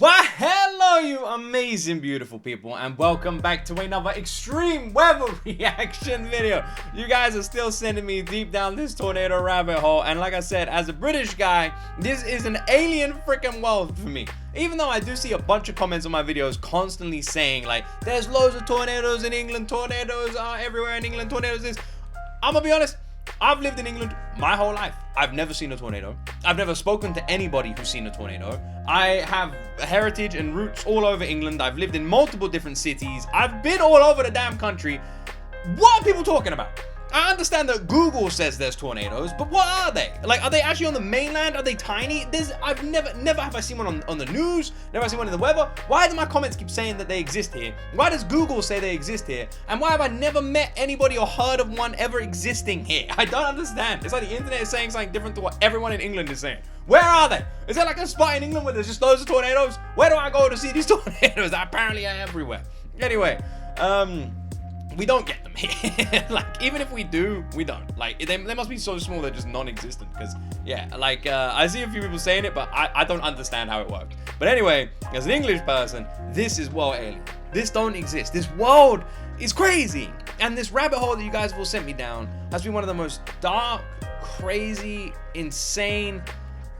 Why, hello you amazing beautiful people, and welcome back to another extreme weather reaction video. You guys are still sending me deep down this tornado rabbit hole, and like I said, as a British guy, this is an alien freaking world for me. Even though I do see a bunch of comments on my videos constantly saying like, there's loads of tornadoes in England, tornadoes are everywhere in England, tornadoes this. I'm gonna be honest, I've lived in England my whole life. I've never seen a tornado. I've never spoken to anybody who's seen a tornado. I have heritage and roots all over England. I've lived in multiple different cities. I've been all over the damn country. What are people talking about? I understand that Google says there's tornadoes, but what are they? Like, are they actually on the mainland? Are they tiny? I've never have I seen one on the news, never have I seen one in the weather. Why do my comments keep saying that they exist here? Why does Google say they exist here? And why have I never met anybody or heard of one ever existing here? I don't understand. It's like the internet is saying something different to what everyone in England is saying. Where are they? Is there like a spot in England where there's just loads of tornadoes? Where do I go to see these tornadoes? Apparently are everywhere. Anyway, we don't get them here. Like, even if we do, we don't. Like, they must be so small they're just non-existent. Because, yeah, like, I see a few people saying it, but I don't understand how it works. But anyway, as an English person, this is world alien. This don't exist. This world is crazy. And this rabbit hole that you guys have all sent me down has been one of the most dark, crazy, insane,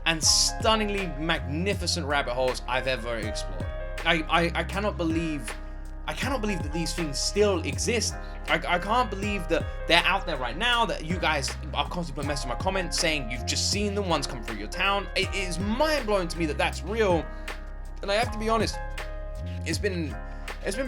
and stunningly magnificent rabbit holes I've ever explored. I cannot believe that these things still exist. I can't believe that they're out there right now, that you guys are constantly messaging my comments saying you've just seen the ones come through your town. It is mind-blowing to me that that's real. And I have to be honest, it's been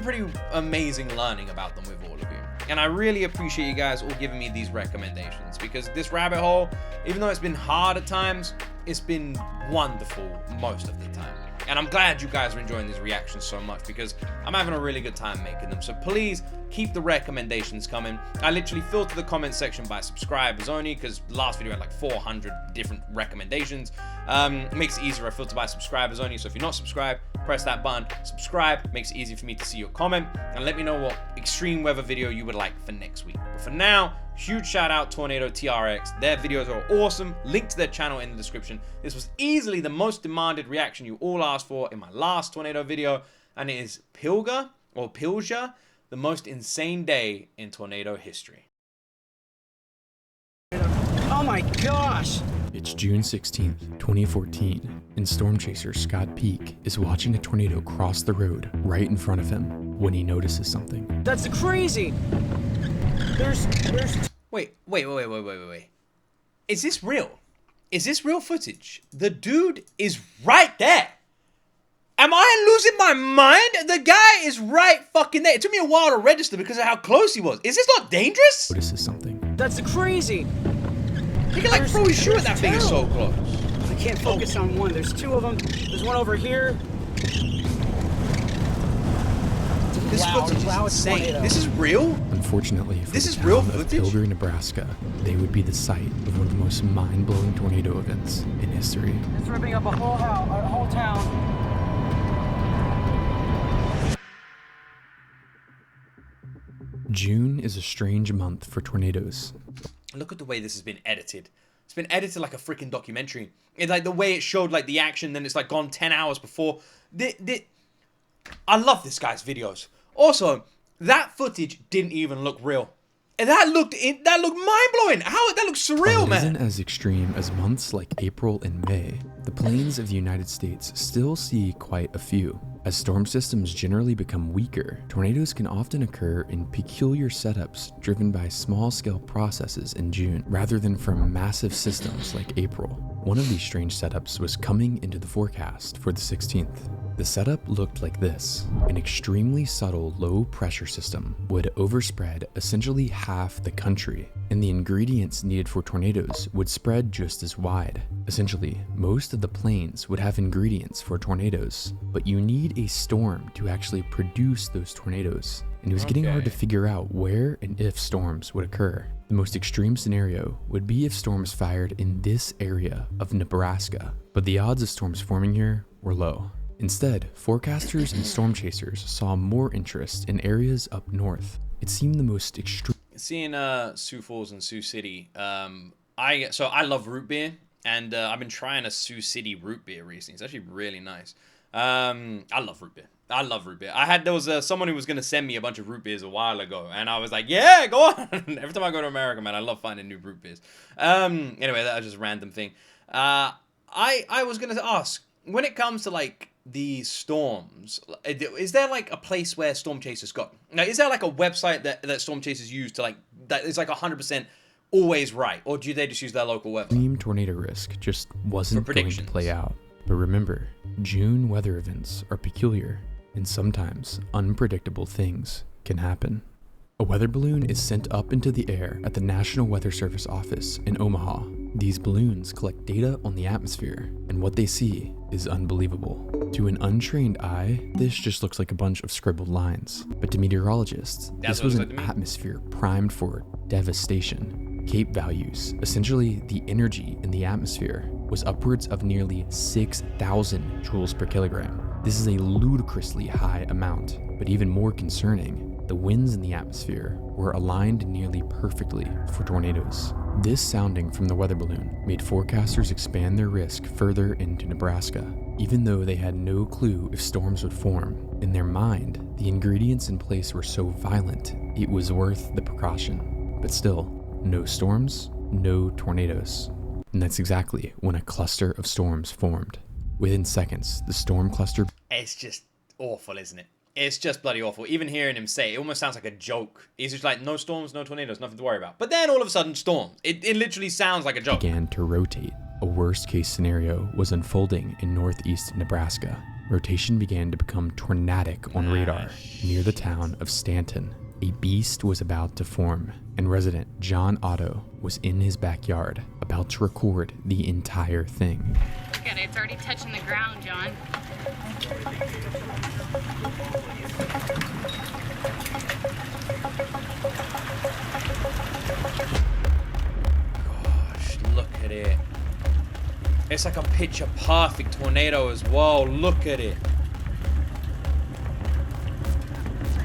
pretty amazing learning about them with all of you. And I really appreciate you guys all giving me these recommendations, because this rabbit hole, even though it's been hard at times, it's been wonderful most of the time. And I'm glad you guys are enjoying these reactions so much, because I'm having a really good time making them. So please keep the recommendations coming. I literally filter the comment section by subscribers only, because last video had like 400 different recommendations. It makes it easier. I filter by subscribers only. So if you're not subscribed, press that button, subscribe. Makes it easy for me to see your comment, and let me know what extreme weather video you would like for next week. But for now, huge shout out Tornado TRX. Their videos are awesome. Link to their channel in the description. This was easily the most demanded reaction you all asked for in my last tornado video, and it is Pilger, the most insane day in tornado history. Oh my gosh! It's June 16th, 2014, and storm chaser Scott Peak is watching a tornado cross the road right in front of him when he notices something. That's crazy! There's... Wait. Is this real? Is this real footage? The dude is right there. Am I losing my mind? The guy is right fucking there. It took me a while to register because of how close he was. Is this not dangerous? Notices something. That's crazy! He can like throw his shoe at that thing, is so close. I can't focus on one. There's two of them. There's one over here. This footage is insane. This is real? Unfortunately, for this the is town real of footage? Pilger, Nebraska, they would be the site of one of the most mind-blowing tornado events in history. It's ripping up a whole town. June is a strange month for tornadoes. Look at the way this has been edited. It's been edited like a freaking documentary. It's like the way it showed like the action, then it's like gone 10 hours before. I love this guy's videos. Also, that footage didn't even look real. And that looked mind-blowing. That looks surreal, man. It isn't as extreme as months like April and May. The plains of the United States still see quite a few. As storm systems generally become weaker, tornadoes can often occur in peculiar setups driven by small-scale processes in June, rather than from massive systems like April. One of these strange setups was coming into the forecast for the 16th. The setup looked like this. An extremely subtle low-pressure system would overspread essentially half the country, and the ingredients needed for tornadoes would spread just as wide. Essentially, most of the plains would have ingredients for tornadoes, but you need a storm to actually produce those tornadoes, and it was getting hard to figure out where and if storms would occur. The most extreme scenario would be if storms fired in this area of Nebraska, but the odds of storms forming here were low. Instead, forecasters and storm chasers saw more interest in areas up north. It seemed the most extreme. Seeing Sioux Falls and Sioux City, I love root beer, and I've been trying a Sioux City root beer recently. It's actually really nice. I love root beer. I love root beer. There was someone who was going to send me a bunch of root beers a while ago, and I was like, yeah, go on. Every time I go to America, man, I love finding new root beers. Anyway, that was just a random thing. I was going to ask, when it comes to like the storms, is there like a place where storm chasers go? Now, is there like a website that storm chasers use to like, that is like 100% always right? Or do they just use their local weather? Extreme tornado risk just wasn't going to play out. But remember, June weather events are peculiar, and sometimes unpredictable things can happen. A weather balloon is sent up into the air at the National Weather Service office in Omaha. These balloons collect data on the atmosphere, and what they see is unbelievable. To an untrained eye, this just looks like a bunch of scribbled lines. But to meteorologists, this was an atmosphere primed for devastation. CAPE values, essentially the energy in the atmosphere, was upwards of nearly 6,000 joules per kilogram. This is a ludicrously high amount, but even more concerning, the winds in the atmosphere were aligned nearly perfectly for tornadoes. This sounding from the weather balloon made forecasters expand their risk further into Nebraska, even though they had no clue if storms would form. In their mind, the ingredients in place were so violent, it was worth the precaution. But still, no storms, no tornadoes. And that's exactly when a cluster of storms formed. Within seconds, the storm cluster... It's just awful, isn't it? It's just bloody awful. Even hearing him say it almost sounds like a joke. He's just like, no storms, no tornadoes, nothing to worry about. But then all of a sudden, storms. It literally sounds like a joke. Began to rotate. A worst-case scenario was unfolding in northeast Nebraska. Rotation began to become tornadic on radar near the town of Stanton. A beast was about to form, and resident John Otto was in his backyard, about to record the entire thing. Look at it, it's already touching the ground, John. Gosh, look at it. It's like a picture perfect tornado as well. Look at it.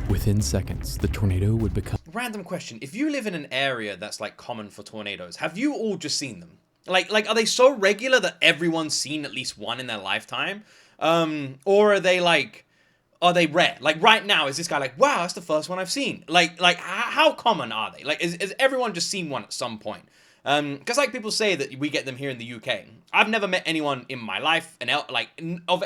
Within seconds, the tornado would become... Random question. If you live in an area that's like common for tornadoes, have you all just seen them? Like are they so regular that everyone's seen at least one in their lifetime? Or are they like, are they rare? Like right now, is this guy like, wow, that's the first one I've seen? Like how common are they? Like is everyone just seen one at some point? Because like people say that we get them here in the UK. I've never met anyone in my life, anyone of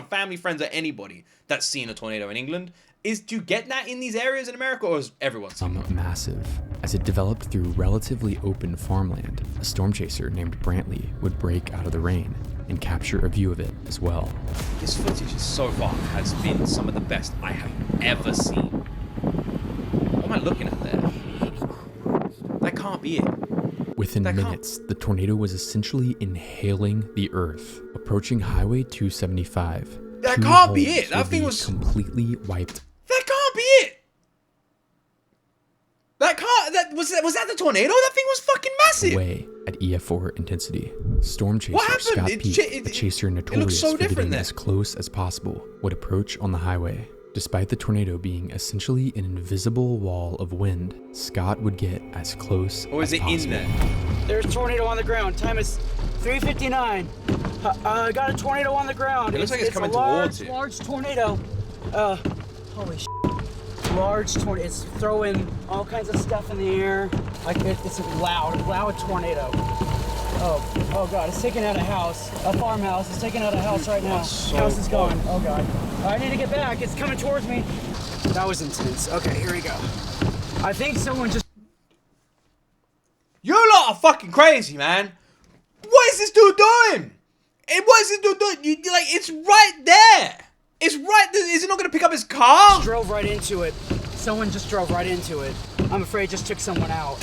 family, friends, or anybody that's seen a tornado in England. Do you get that in these areas in America, or is everyone seen one? Massive. As it developed through relatively open farmland, a storm chaser named Brantley would break out of the rain and capture a view of it as well. This footage is so far has been some of the best I have ever seen. What am I looking at there? That can't be it. Within minutes, the tornado was essentially inhaling the earth, approaching Highway 275. That can't be it. That thing was completely wiped. That can't be it. Was that the tornado? That thing was fucking massive. Away at EF4 intensity. Storm chaser Scott Peak, a chaser notorious for getting as close as possible, would approach on the highway. Despite the tornado being essentially an invisible wall of wind, Scott would get as close as possible. Or is it in there? There's a tornado on the ground. Time is 3:59. Got a tornado on the ground. It looks like it's coming towards you. Large tornado. Holy shit. Large tornado. It's throwing all kinds of stuff in the air. It's a loud tornado. Oh God, it's taking out a house, a farmhouse. It's taking out a house right now. House is gone. Oh God. I need to get back. It's coming towards me. That was intense. Okay, here we go. I think someone just... You lot are fucking crazy, man. What is this dude doing? What is this dude doing? It's right there. It's right there. Is he not going to pick up his car? Drove right into it. Someone just drove right into it. I'm afraid it just took someone out.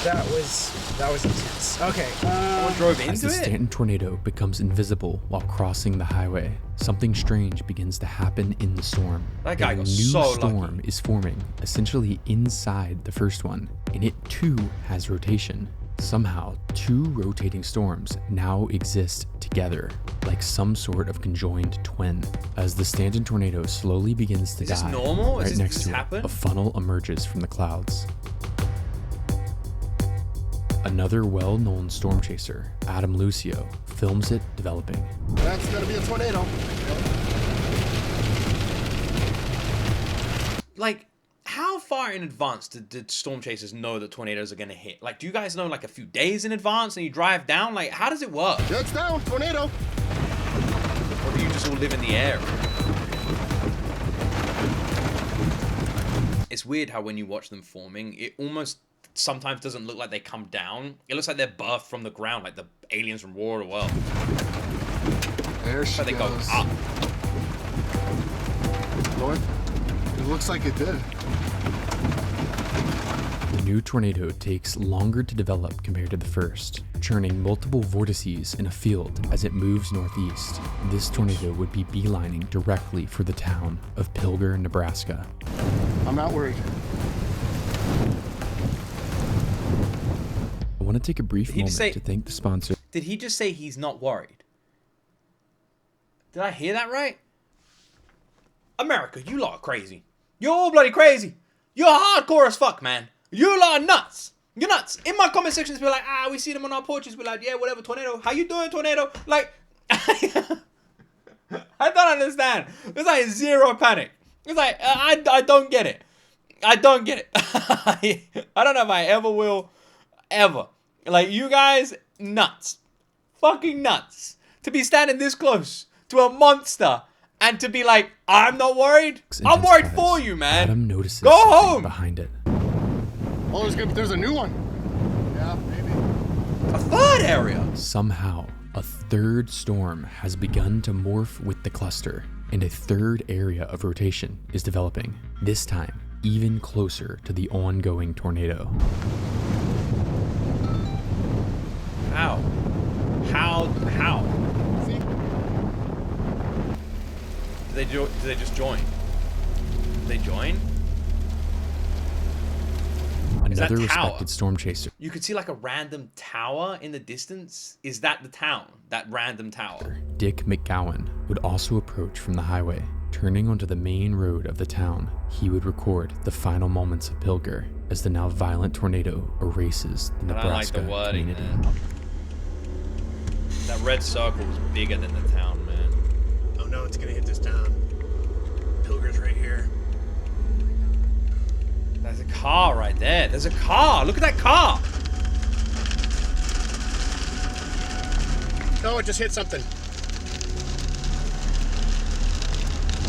That was intense. Okay. Someone drove into it? As the Stanton tornado becomes invisible while crossing the highway, something strange begins to happen in the storm. That guy got so so lucky. A new storm is forming, essentially inside the first one, and it too has rotation. Somehow, two rotating storms now exist together, like some sort of conjoined twin. As the Stanton tornado slowly begins to die, is this normal? right next does this to it, happen? a funnel emerges from the clouds. Another well-known storm chaser, Adam Lucio, films it developing. That's gonna be a tornado. Like, how far in advance did storm chasers know that tornadoes are gonna hit? Like, do you guys know like a few days in advance and you drive down? Like, how does it work? Jets down, tornado. Or do you just all live in the air? It's weird how when you watch them forming, it almost sometimes doesn't look like they come down. It looks like they're birthed from the ground, like the aliens from War of the World. There she But they go goes. up. Lord, it looks like it did. The new tornado takes longer to develop compared to the first, churning multiple vortices in a field as it moves northeast. This tornado would be beelining directly for the town of Pilger, Nebraska. I'm not worried. I want to take a brief Did he moment just say- to thank the sponsor. Did he just say he's not worried? Did I hear that right? America, you lot are crazy. You're all bloody crazy. You're hardcore as fuck, man. You lot are nuts. You're nuts. In my comment sections, be like, we see them on our porches. We're like, yeah, whatever, tornado. How you doing, tornado? Like, I don't understand. There's like zero panic. It's like, I don't get it. I don't get it. I don't know if I ever will, ever. Like, you guys, nuts. Fucking nuts. To be standing this close to a monster and to be like, I'm not worried. I'm worried for you, man. Adam notices Go something home. behind it. Oh, there's a new one. Yeah, maybe. A third area. Somehow, a third storm has begun to morph with the cluster, and a third area of rotation is developing, this time even closer to the ongoing tornado. How? How? See? Do they just join? They join? Is that Another tower? respected storm chaser, You could see like a random tower in the distance. Is that the town? That random tower? Dick McGowan, would also approach from the highway. Turning onto the main road of the town, he would record the final moments of Pilger as the now violent tornado erases the I don't like Nebraska the wording, community. man. That red circle was bigger than the town, man. Oh no, it's gonna hit this town. Pilger's right here. There's a car right there. There's a car. Look at that car. Oh, it just hit something.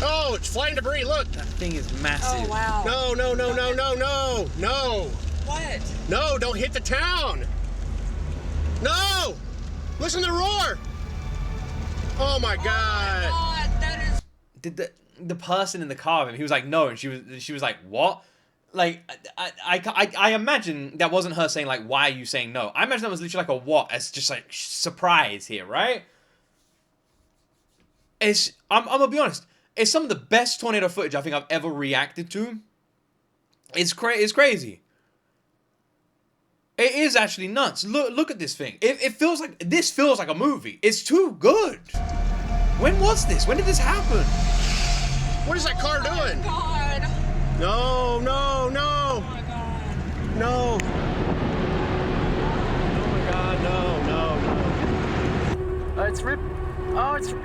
Oh, it's flying debris, look! That thing is massive. Oh, wow. No, no, no, no, no, no! No! What? No, don't hit the town! No! Listen to the roar! Oh my god! God, that is... Did the person in the car with him, he was like, no, and she was like, what? Like, I imagine that wasn't her saying, like, why are you saying no? I imagine that was literally like a what, as just like, surprise here, right? I'm gonna be honest, it's some of the best tornado footage I think I've ever reacted to. It's crazy. It is actually nuts. Look at this thing. This feels like a movie. It's too good. When was this? When did this happen? What is that car doing? God. No, no, no! Oh, my God. No! Oh my god, no, no, no.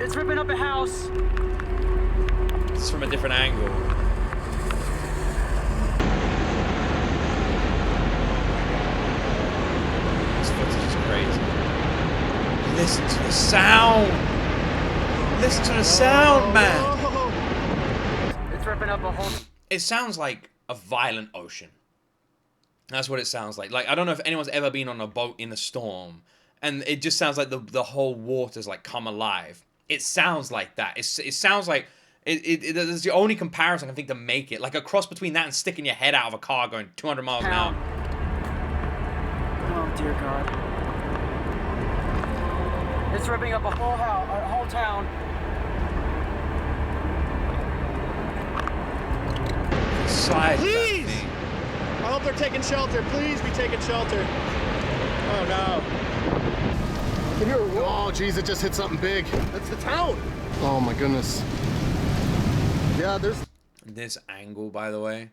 It's ripping up a house. It's from a different angle. This footage is crazy. Listen to the sound. Listen to the sound, man. It's ripping up a whole... It sounds like a violent ocean. That's what it sounds like. Like, I don't know if anyone's ever been on a boat in a storm, and it just sounds like the whole water's like come alive. It sounds like that. It sounds like it's the only comparison I think to make it. Like a cross between that and sticking your head out of a car going 200 miles an hour. Oh, dear God. It's ripping up a whole house, a whole town. The size of that Please! thing. I hope they're taking shelter. Please be taking shelter. Oh no. Can you hear a roar? Oh, geez, it just hit something big. That's the town. Oh my goodness. Yeah, there's... This angle, by the way.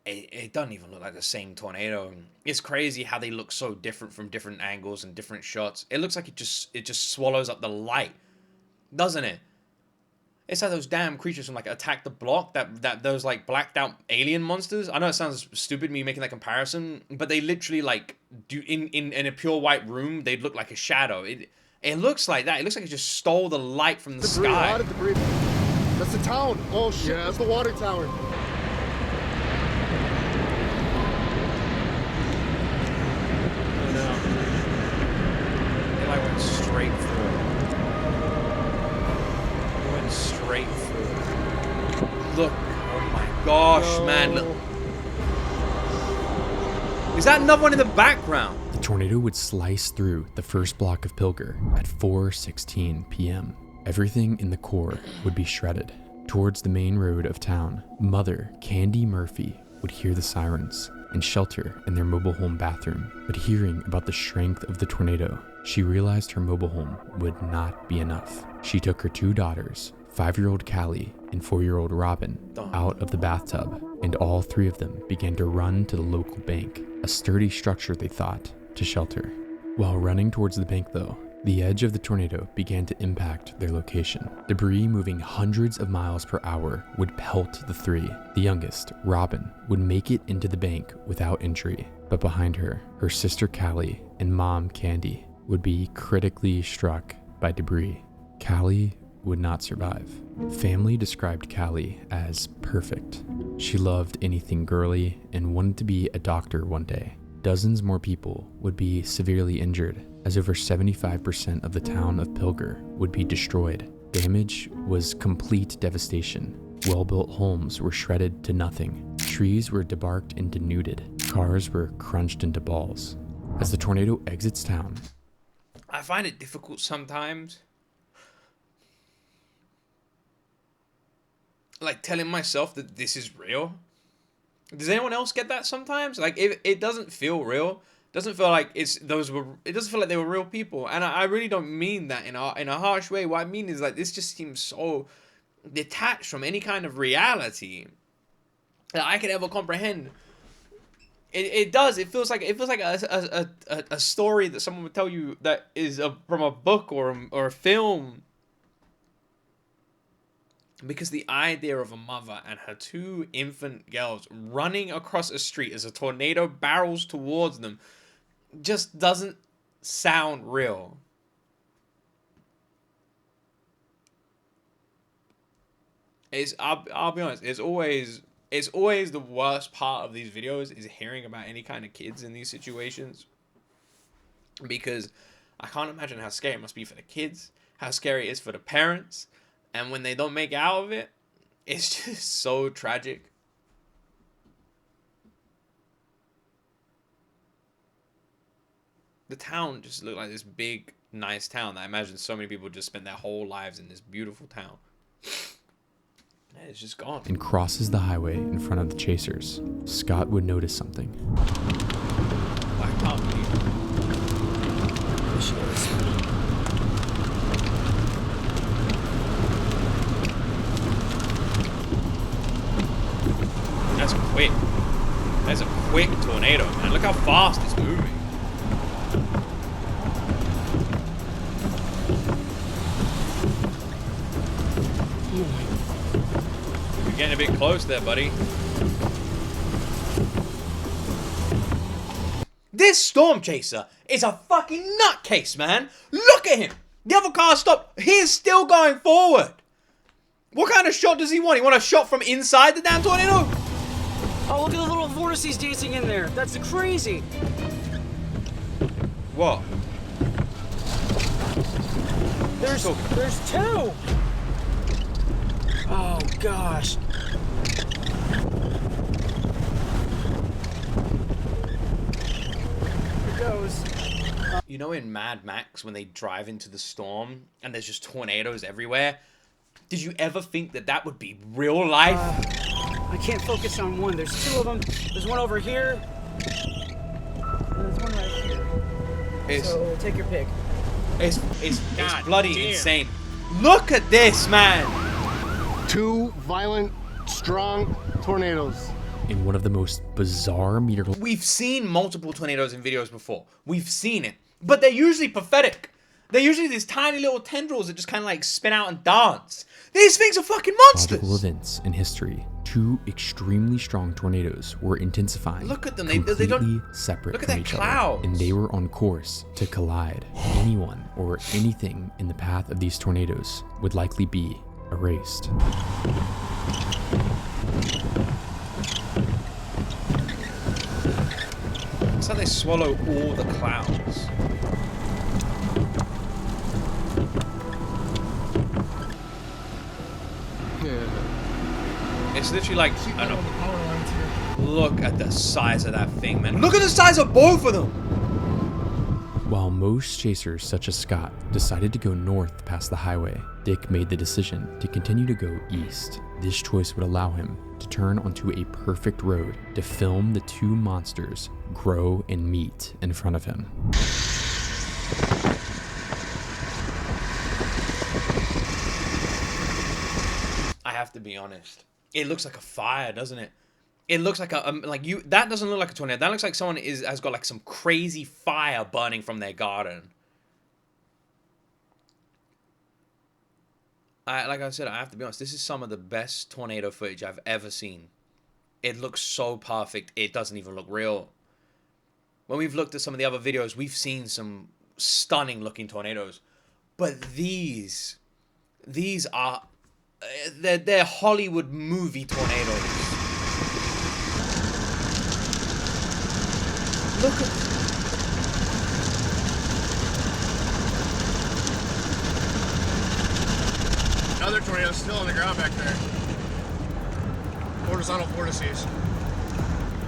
it doesn't even look like the same tornado. It's crazy how they look so different from different angles and different shots. It looks like it just swallows up the light, doesn't it? It's like those damn creatures from like Attack the Block, that those like blacked out alien monsters. I know it sounds stupid me making that comparison, but they literally like do in a pure white room, they'd look like a shadow. It looks like that. It looks like it just stole the light from the Debris, sky. a lot of debris. That's the town. Oh shit, Yeah. that's the water tower. Oh no. It like went straight through. It went straight through. Look, oh my gosh, man. Look. Is that another one in the background? The tornado would slice through the first block of Pilger at 4:16 p.m. Everything in the core would be shredded. Towards the main road of town, Mother Candy Murphy would hear the sirens and shelter in their mobile home bathroom. But hearing about the strength of the tornado, she realized her mobile home would not be enough. She took her two daughters, 5-year-old Callie and 4-year-old Robin, out of the bathtub, and all three of them began to run to the local bank, a sturdy structure they thought to shelter. While running towards the bank though, the edge of the tornado began to impact their location. Debris moving hundreds of miles per hour would pelt the three. The youngest, Robin, would make it into the bank without injury, but behind her, her sister Callie and mom Candy would be critically struck by debris. Callie would not survive. Family described Callie as perfect. She loved anything girly and wanted to be a doctor one day. Dozens more people would be severely injured, as over 75% of the town of Pilger would be destroyed. Damage was complete devastation. Well-built homes were shredded to nothing. Trees were debarked and denuded. Cars were crunched into balls. As the tornado exits town, I find it difficult sometimes, like telling myself that this is real. Does anyone else get that sometimes? Like, if it doesn't feel real, doesn't feel like it doesn't feel like they were real people. And I really don't mean that in a harsh way. What I mean is like, this just seems so detached from any kind of reality that I could ever comprehend. It does. It feels like a story that someone would tell you that is from a book or a film. Because the idea of a mother and her two infant girls running across a street as a tornado barrels towards them just doesn't sound real. I'll be honest, it's always the worst part of these videos is hearing about any kind of kids in these situations. Because I can't imagine how scary it must be for the kids, how scary it is for the parents. And when they don't make out of it, it's just so tragic. The town just looked like this big, nice town. I imagine so many people just spent their whole lives in this beautiful town. And it's just gone. and crosses the highway in front of the chasers. Scott would notice something. I can't believe it. That's quick. That's a quick tornado, man. Look how fast it's moving. You're getting a bit close there, buddy. This storm chaser is a fucking nutcase, man. Look at him. The other car stopped. He is still going forward. What kind of shot does he want? He want a shot from inside the damn tornado? Oh, look at the little vortices dancing in there. That's crazy. What? There's two. Oh gosh. Here it goes. You know in Mad Max when they drive into the storm and there's just tornadoes everywhere? Did you ever think that that would be real life? I can't focus on one. There's two of them. There's one over here. And there's one right here. So take your pick. It's bloody insane. Look at this, man. Two violent, strong tornadoes. in one of the most bizarre meteorological... We've seen multiple tornadoes in videos before. We've seen it. But they're usually pathetic. They're usually these tiny little tendrils that just kind of like spin out and dance. These things are fucking monsters. events in history. Two extremely strong tornadoes were intensifying. Look at them. Completely They don't separate look at from their each clouds. other, and they were on course to collide. Anyone or anything in the path of these tornadoes would likely be erased. It's like they swallow all the clouds. It's literally like, I don't know. Look at the size of that thing, man. Look at the size of both of them. While most chasers, such as Scott, decided to go north past the highway, Dick made the decision to continue to go east. This choice would allow him to turn onto a perfect road to film the two monsters grow and meet in front of him. I have to be honest. It looks like a fire, doesn't it? It looks like a that doesn't look like a tornado. That looks like someone has got like some crazy fire burning from their garden. Like I said, I have to be honest. This is some of the best tornado footage I've ever seen. It looks so perfect. It doesn't even look real. When we've looked at some of the other videos, we've seen some stunning looking tornadoes, but these are they're Hollywood movie tornadoes. Look at Another tornado still on the ground back there. Horizontal vortices.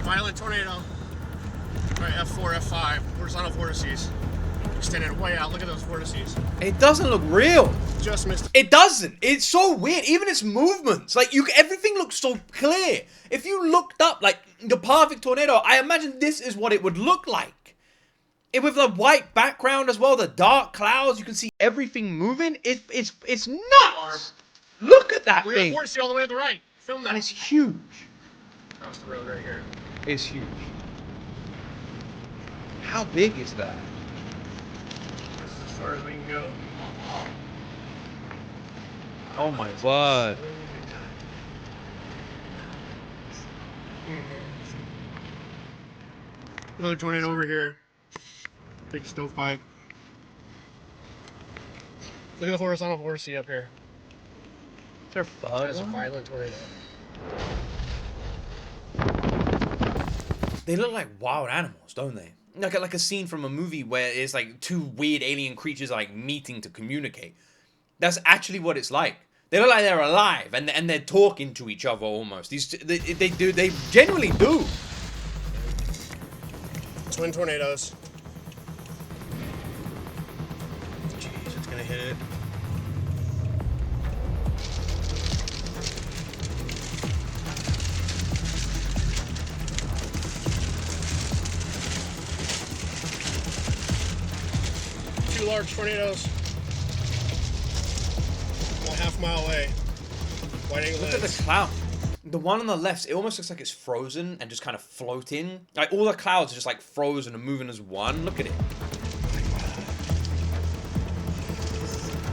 Violent tornado. Alright, F4, F5. Horizontal vortices. Extended way out. Look at those vortices. it doesn't look real. Just missed. It doesn't. It's so weird. Even its movements, like everything looks so clear. If you looked up like the perfect tornado, I imagine this is what it would look like. It with the white background as well, the dark clouds. You can see everything moving. It's nuts. Look at that We have thing. vortices all the way to the right. Film that. And it's huge. Across the road right here. It's huge. How big is that? This is as far as we can go. Oh my god. Another tornado over here. Big stovepipe. Look at the horizontal vortice up here. They're That's a violent tornado. They look like wild animals, don't they? Like a scene from a movie where it's like two weird alien creatures like meeting to communicate. That's actually what it's like. They look like they're alive and they're talking to each other almost. They genuinely do. Twin tornadoes. Jeez, it's gonna hit it. Two large tornadoes. About half a mile away. Wide angle Look at lens. the cloud. The one on the left, it almost looks like it's frozen and just kind of floating. Like all the clouds are just like frozen and moving as one. Look at it.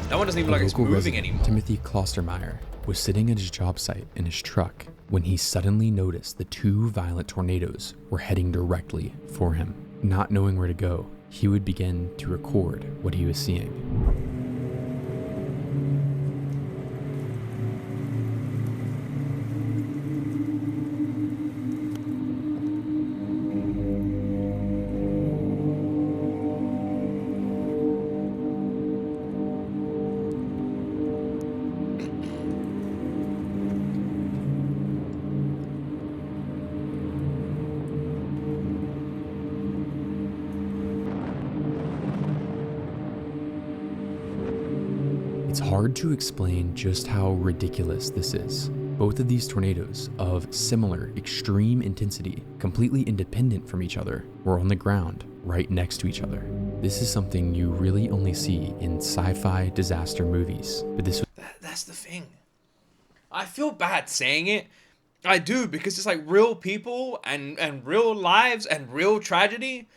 That one doesn't even look like it's Local moving resident, anymore. Timothy Klostermeyer was sitting at his job site in his truck when he suddenly noticed the two violent tornadoes were heading directly for him. Not knowing where to go, he would begin to record what he was seeing. It's hard to explain just how ridiculous this is. Both of these tornadoes, of similar extreme intensity, completely independent from each other, were on the ground right next to each other. This is something you really only see in sci-fi disaster movies, but this was That's the thing. I feel bad saying it. I do, because it's like real people and real lives and real tragedy,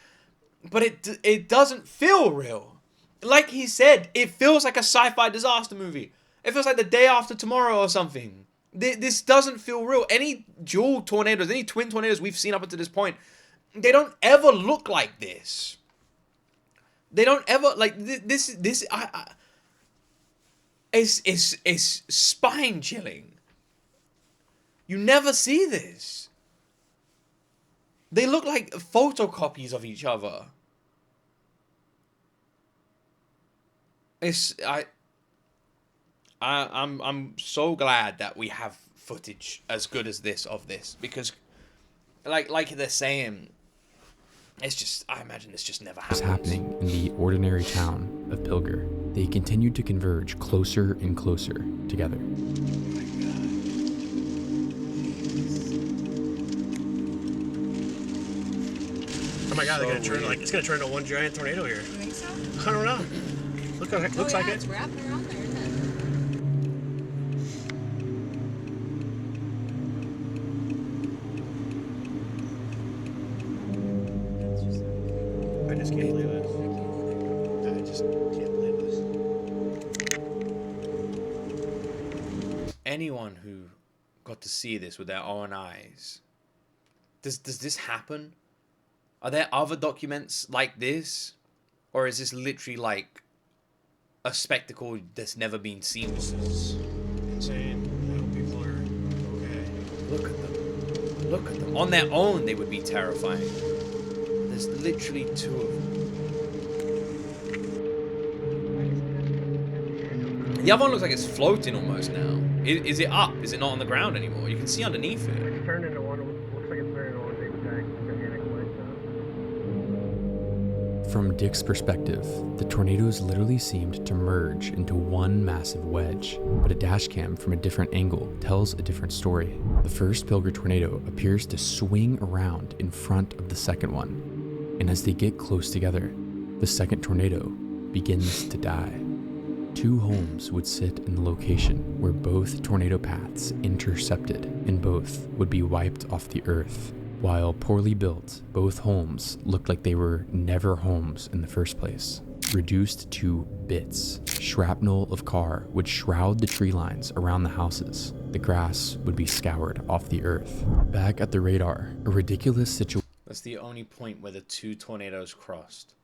but it doesn't feel real. Like he said, it feels like a sci-fi disaster movie. It feels like the day after tomorrow or something. This doesn't feel real. Any dual tornadoes, any twin tornadoes we've seen up until this point, they don't ever look like this. They don't ever like this. It's spine chilling. You never see this. They look like photocopies of each other. I'm so glad that we have footage as good as this of this, because like they're saying, it's just, I imagine this just never happens. Happening in the ordinary town of Pilger, they continued to converge closer and closer together. Oh my god, they're gonna turn like, it's gonna turn into one giant tornado here. You think so? I don't know. Looks like It's it. wrapping around there, isn't I just can't believe this. I just can't believe this. Anyone who got to see this with their own eyes, does this happen? Are there other documents like this, or is this literally like a spectacle that's never been seen before? This is insane. I hope people are okay. Look at them. Look at them. On their own, they would be terrifying. There's literally two of them. The other one looks like it's floating almost now. Is it up? Is it not on the ground anymore? You can see underneath it. It's turned into one. Looks like it's turned into one big gigantic light now. From Dick's perspective, the tornadoes literally seemed to merge into one massive wedge, but a dashcam from a different angle tells a different story. The first Pilger tornado appears to swing around in front of the second one, and as they get close together, the second tornado begins to die. Two homes would sit in the location where both tornado paths intercepted, and both would be wiped off the earth. While poorly built, both homes looked like they were never homes in the first place. Reduced to bits, shrapnel of car would shroud the tree lines around the houses. The grass would be scoured off the earth. Back at the radar, a ridiculous situation. That's the only point where the two tornadoes crossed.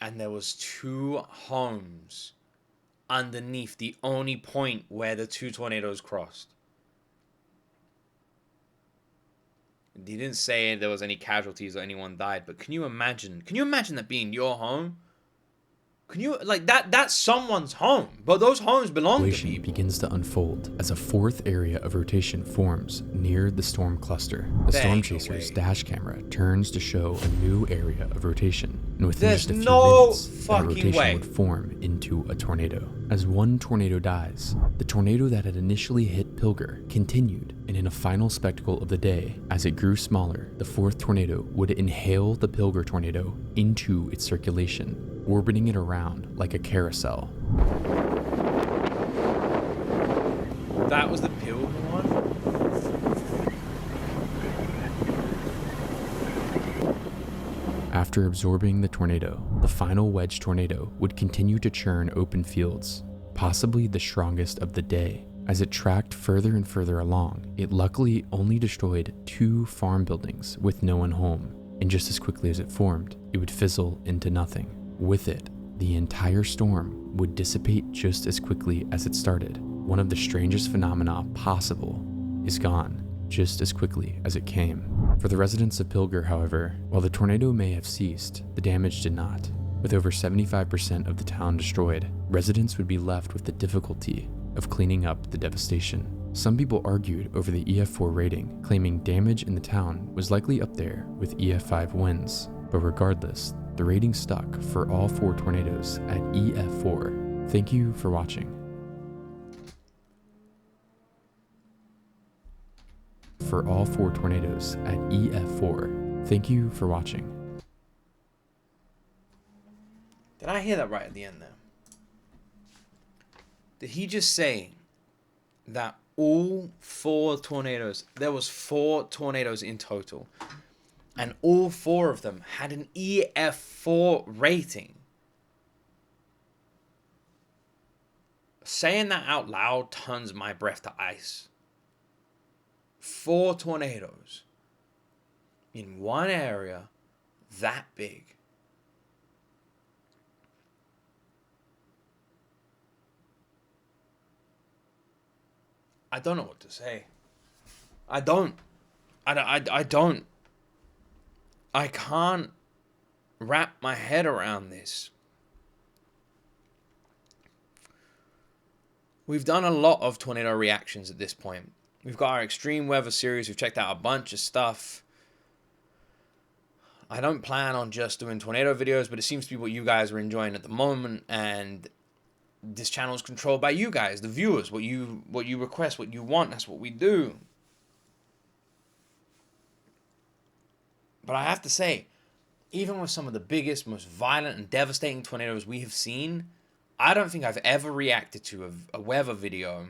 And there was two homes underneath the only point where the two tornadoes crossed. He didn't say there was any casualties or anyone died, but can you imagine that being your home? Can you, like, that's someone's home, but those homes belong to people. Begins to unfold as a fourth area of rotation forms near the storm cluster. The storm chaser's dash camera turns to show a new area of rotation, and within just a few minutes, that rotation would form into a tornado. As one tornado dies, the tornado that had initially hit Pilger continued, and in a final spectacle of the day, as it grew smaller, the fourth tornado would inhale the Pilger tornado into its circulation, orbiting it around like a carousel. That was the Pilger one? After absorbing the tornado, the final wedge tornado would continue to churn open fields, possibly the strongest of the day. As it tracked further and further along, it luckily only destroyed 2 farm buildings with no one home, and just as quickly as it formed, it would fizzle into nothing. With it, the entire storm would dissipate just as quickly as it started. One of the strangest phenomena possible is gone just as quickly as it came. For the residents of Pilger, however, while the tornado may have ceased, the damage did not. With over 75% of the town destroyed, residents would be left with the difficulty of cleaning up the devastation. Some people argued over the EF4 rating, claiming damage in the town was likely up there with EF5 winds. But regardless, the rating stuck for all 4 tornadoes at EF4. Thank you for watching. For all 4 tornadoes at EF4. Thank you for watching. Did I hear that right at the end there? Did he just say that all 4 tornadoes, there was 4 tornadoes in total, and all 4 of them had an EF4 rating. Saying that out loud turns my breath to ice. 4 tornadoes in one area that big. I don't know what to say. I don't. I can't wrap my head around this. We've done a lot of tornado reactions at this point. We've got our extreme weather series. We've checked out a bunch of stuff. I don't plan on just doing tornado videos, but it seems to be what you guys are enjoying at the moment. And this channel is controlled by you guys, the viewers. What you request, what you want, that's what we do. But I have to say, even with some of the biggest, most violent and devastating tornadoes we have seen, I don't think I've ever reacted to a weather video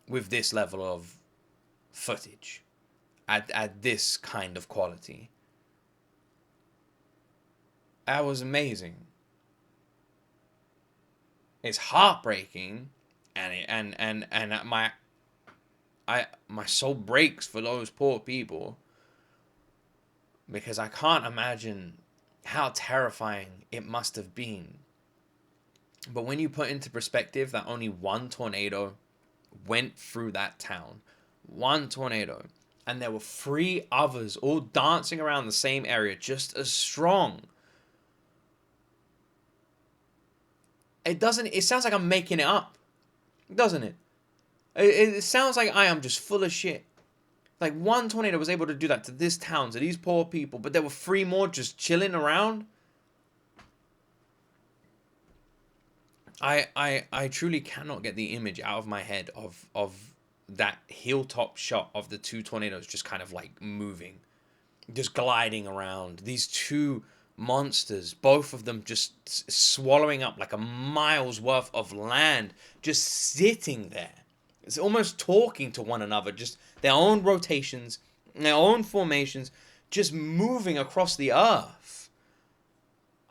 with this level of footage at this kind of quality. That was amazing. It's heartbreaking, and my soul breaks for those poor people, because I can't imagine how terrifying it must have been. But when you put into perspective that only 1 tornado went through that town, 1 tornado, and there were 3 others all dancing around the same area just as strong. It sounds like I'm making it up, doesn't it? It sounds like I am just full of shit. Like 1 tornado was able to do that to this town, to these poor people, but there were 3 more just chilling around. I truly cannot get the image out of my head of that hilltop shot of the 2 tornadoes just kind of like moving, just gliding around. These 2 monsters, both of them just swallowing up like a mile's worth of land, just sitting there. It's almost talking to one another, just their own rotations, their own formations, just moving across the earth.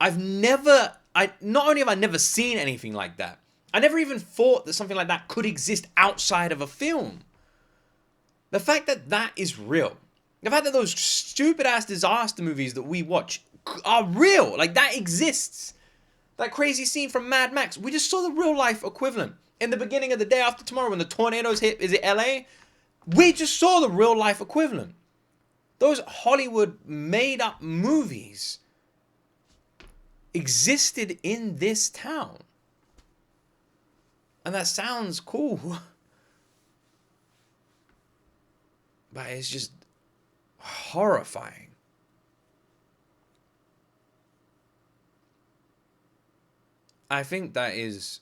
Not only have I never seen anything like that, I never even thought that something like that could exist outside of a film. The fact that that is real, the fact that those stupid ass disaster movies that we watch are real, like that exists. That crazy scene from Mad Max, we just saw the real life equivalent. In the beginning of The Day After Tomorrow, when the tornadoes hit, is it LA? We just saw the real life equivalent. Those Hollywood made up movies existed in this town. And that sounds cool. But it's just horrifying. I think that is...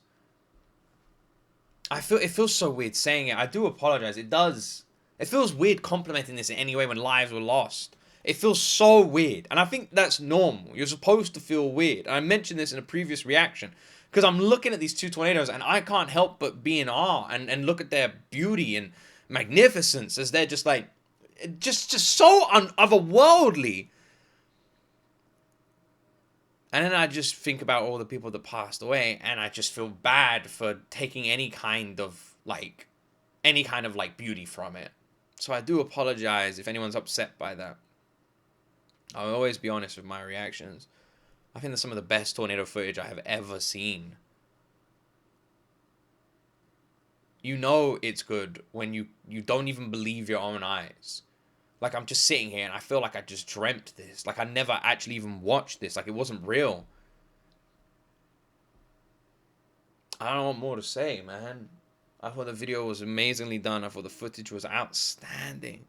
it feels so weird saying it. I do apologize. It does. It feels weird complimenting this in any way when lives were lost. It feels so weird. And I think that's normal. You're supposed to feel weird. And I mentioned this in a previous reaction, because I'm looking at these 2 tornadoes and I can't help but be in awe and look at their beauty and magnificence as they're just like, just so otherworldly. And then I just think about all the people that passed away, and I just feel bad for taking any kind of beauty from it. So I do apologize if anyone's upset by that. I'll always be honest with my reactions. I think that's some of the best tornado footage I have ever seen. You know it's good when you don't even believe your own eyes. Like, I'm just sitting here and I feel like I just dreamt this. Like, I never actually even watched this. Like, it wasn't real. I don't know what more to say, man. I thought the video was amazingly done. I thought the footage was outstanding.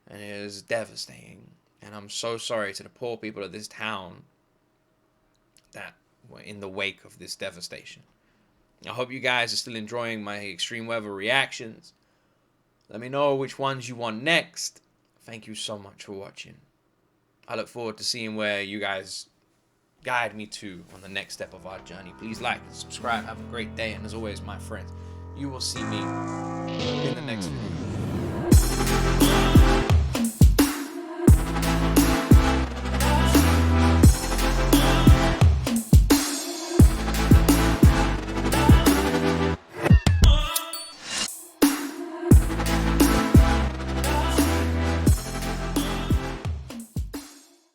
And it was devastating. And I'm so sorry to the poor people of this town that were in the wake of this devastation. I hope you guys are still enjoying my extreme weather reactions. Let me know which ones you want next. Thank you so much for watching. I look forward to seeing where you guys guide me to on the next step of our journey. Please like and subscribe. Have a great day. And as always, my friends, you will see me in the next video.